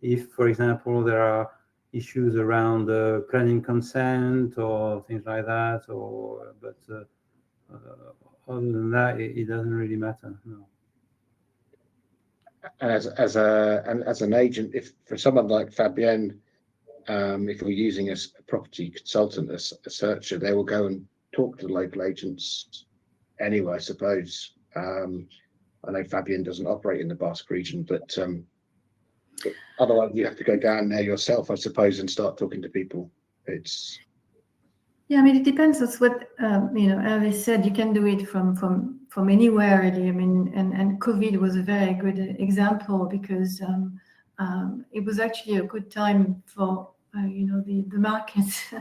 if, for example, there are issues around planning consent or things like that, but other than that, it doesn't really matter. No. As an agent, if for someone like Fabienne, if we're using a property consultant, a searcher, they will go and talk to the local agents anyway, I suppose. I know Fabienne doesn't operate in the Basque region, but otherwise you have to go down there yourself, I suppose, and start talking to people. I mean, it depends on what Hervé said. You can do it from anywhere, really. I mean, and COVID was a very good example, because it was actually a good time for the markets.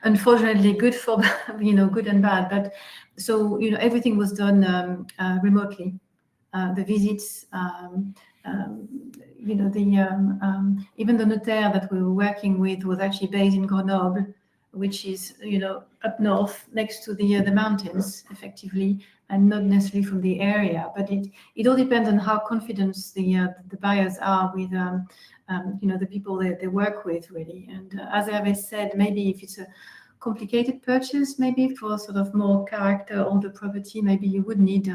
Unfortunately, good for good and bad. But so everything was done remotely. The visits, even the notaire that we were working with was actually based in Grenoble, which is up north next to the mountains, effectively, and not necessarily from the area. But it all depends on how confident the buyers are with the people they work with, really. And as Hervé said, maybe if it's a complicated purchase, maybe for sort of more character older property, maybe you would need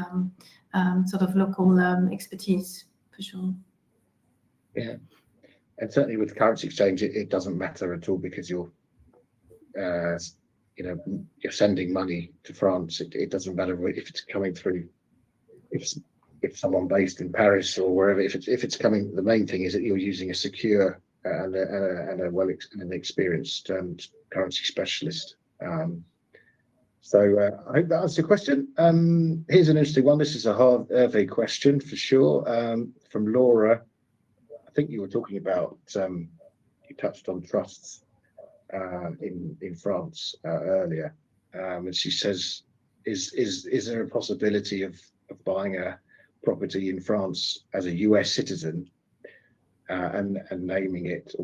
sort of local expertise for sure. Yeah, and certainly with currency exchange, it doesn't matter at all because you're you're sending money to France. It doesn't matter if it's coming through, if someone based in Paris or wherever. If it's coming, the main thing is that you're using a secure and an experienced currency specialist. So I hope that answers your question. Here's an interesting one. This is a Hervé question for sure, from Laura. I think you were talking about, you touched on trusts in France earlier, and she says, is there a possibility of buying a property in France as a US citizen and naming it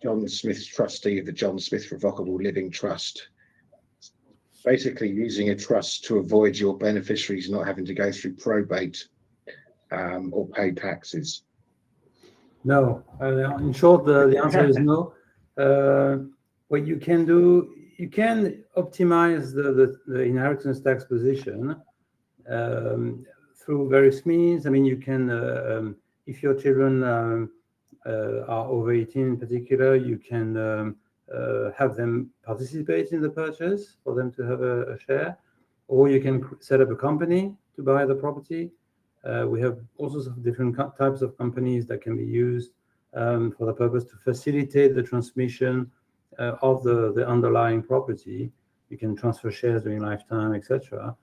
John Smith's trustee of the John Smith Revocable Living Trust, basically using a trust to avoid your beneficiaries not having to go through probate or pay taxes? No. In short, the answer is no. What you can do, you can optimize the inheritance tax position through various means. I mean, you can, if your children are over 18 in particular, you can have them participate in the purchase for them to have a share, or you can set up a company to buy the property. We have all sorts of different types of companies that can be used for the purpose to facilitate the transmission of the underlying property. You can transfer shares during lifetime, etc.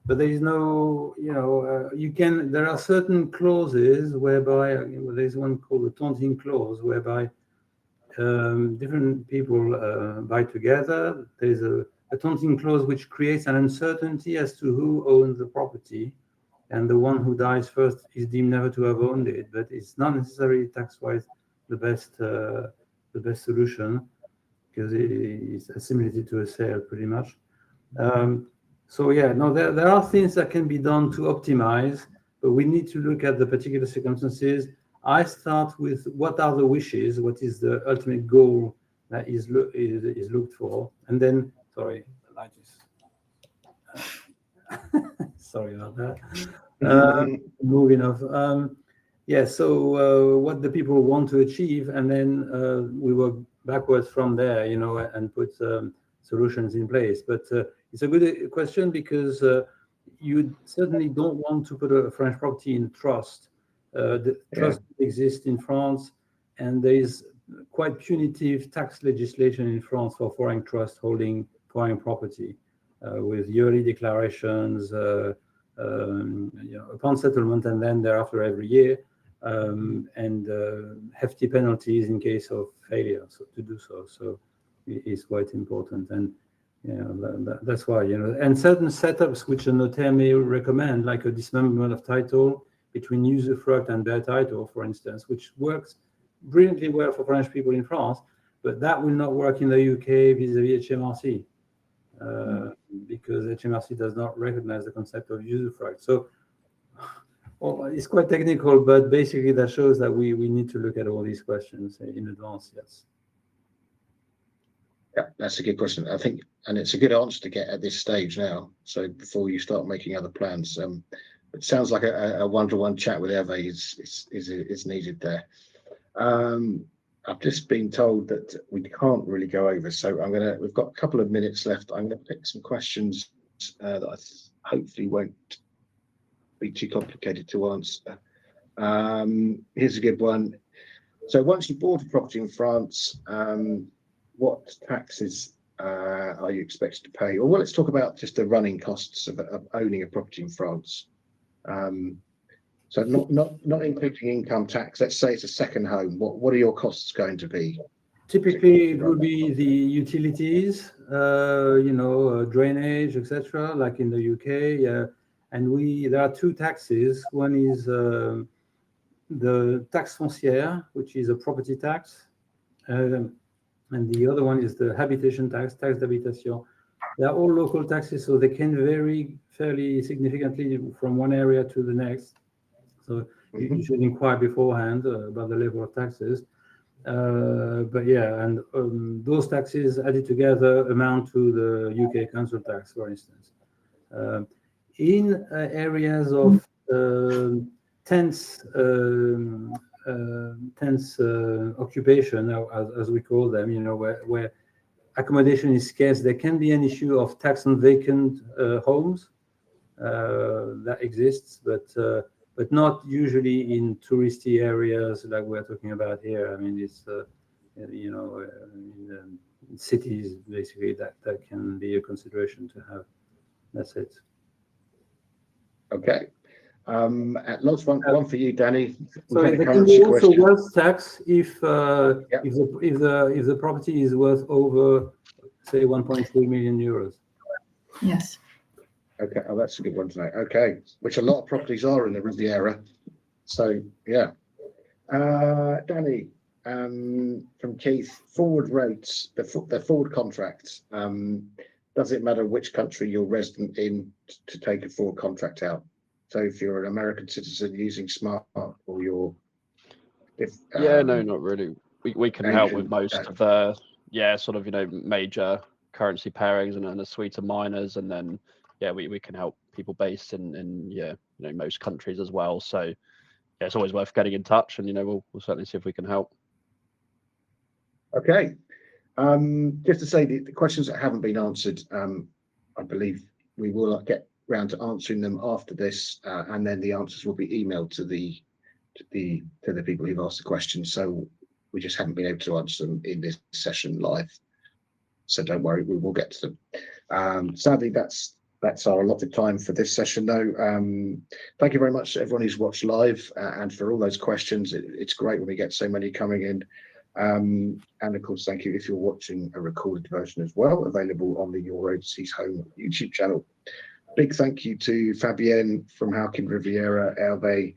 But there is no, there are certain clauses whereby, there's one called the taunting clause, whereby different people buy together. There's a taunting clause which creates an uncertainty as to who owns the property, and the one who dies first is deemed never to have owned it. But it's not necessarily tax-wise the best solution, because it's assimilated to a sale pretty much. So yeah, no, there are things that can be done to optimize, but we need to look at the particular circumstances. I start with what are the wishes, what is the ultimate goal that is looked for, and then, sorry, the light is sorry about that. Moving off. Yeah, so what the people want to achieve, and then we work backwards from there, and put solutions in place. But it's a good question, because you certainly don't want to put a French property in trust. The trust exists in France, and there is quite punitive tax legislation in France for foreign trust holding foreign property, with yearly declarations upon settlement, and then thereafter every year, and hefty penalties in case of failure to do so. So it is quite important, and that's why, and certain setups which a notaire may recommend, like a dismemberment of title between usufruct and bare title, for instance, which works brilliantly well for French people in France, but that will not work in the UK vis-a-vis HMRC, because HMRC does not recognize the concept of usufruct. So it's quite technical, but basically that shows that we need to look at all these questions in advance. Yes. Yeah, that's a good question, I think, and it's a good answer to get at this stage now. So before you start making other plans, it sounds like a one-to-one chat with Hervé is needed there. I've just been told that we can't really go over, so we've got a couple of minutes left. I'm going to pick some questions that I hopefully won't be too complicated to answer. Here's a good one. So once you bought a property in France, what taxes are you expected to pay? Or well, let's talk about just the running costs of owning a property in France. So not including income tax. Let's say it's a second home. What are your costs going to be? Typically, it would be the utilities, drainage, etc., like in the UK. And there are two taxes. One is the taxe foncière, which is a property tax, and the other one is the habitation tax d'habitation. They are all local taxes, so they can vary fairly significantly from one area to the next. So you should inquire beforehand about the level of taxes. But yeah, and those taxes added together amount to the UK council tax, for instance. In areas of tense occupation, as we call them, you know, where accommodation is scarce, there can be an issue of tax on vacant homes that exists, but not usually in touristy areas like we're talking about here. I mean, it's you know, in cities basically that can be a consideration to have. That's it. Okay. Last one for you, Danny. So We've had a there can currency be also question. wealth tax if the property is worth over, say, 1.3 million euros. Yes. Okay, oh, that's a good one to know. Okay, which a lot of properties are in the Riviera. So yeah, Danny, from Keith, forward rates, the forward contracts. Does it matter which country you're resident in to take a forward contract out? So if you're an American citizen using Smart, or you're, yeah, no, not really. We can help with Asian, most of the sort of, you know, major currency pairings and a suite of minors, and then we can help people based in you know, most countries as well. So yeah, it's always worth getting in touch, and you know, we'll certainly see if we can help. Okay. Just to say the questions that haven't been answered, I believe we will get round to answering them after this, and then the answers will be emailed to the people who've asked the questions. So we just haven't been able to answer them in this session live. So don't worry, we will get to them. Sadly, that's our allotted time for this session, though. Thank you very much to everyone who's watched live and for all those questions. It's great when we get so many coming in. And of course, thank you if you're watching a recorded version as well, available on the Your Overseas Home YouTube channel. Big thank you to Fabienne from Halkin Riviera, Hervé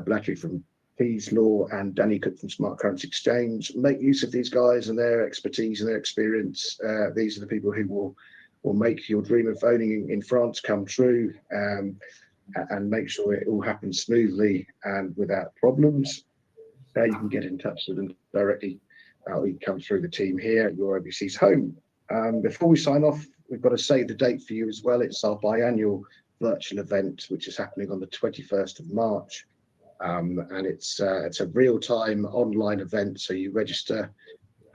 Blattery from Tees Law, and Danny Cook from Smart Currency Exchange. Make use of these guys and their expertise and their experience. These are the people who will make your dream of owning in France come true, and make sure it all happens smoothly and without problems. You can get in touch with them directly. We come through the team here at Your Overseas Home. Before we sign off, we've got to save the date for you as well. It's our biannual virtual event, which is happening on the 21st of March. And it's a real-time online event. So you register,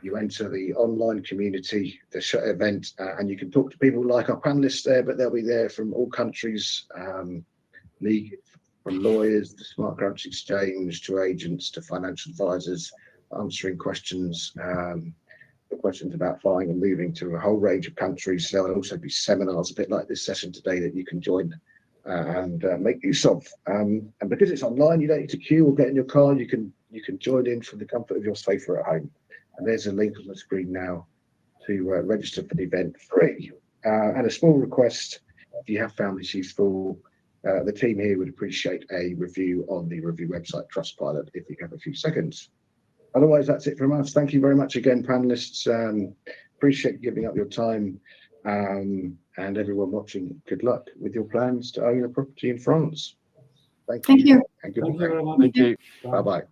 you enter the online community, the event, and you can talk to people like our panelists there, but they'll be there from all countries, from lawyers to Smart Currency Exchange to agents to financial advisors, answering questions, questions about buying and moving to a whole range of countries. There will also be seminars, a bit like this session today, that you can join and make use of. And because it's online, you don't need to queue or get in your car. You can join in from the comfort of your sofa at home. And there's a link on the screen now to register for the event free. And a small request, if you have found this useful, the team here would appreciate a review on the review website Trustpilot if you have a few seconds. Otherwise, that's it from us. Thank you very much again, panelists. Appreciate giving up your time. And everyone watching, good luck with your plans to own a property in France. Thank you. Thank you. And good Thank you night. very much. Thank you. Bye-bye.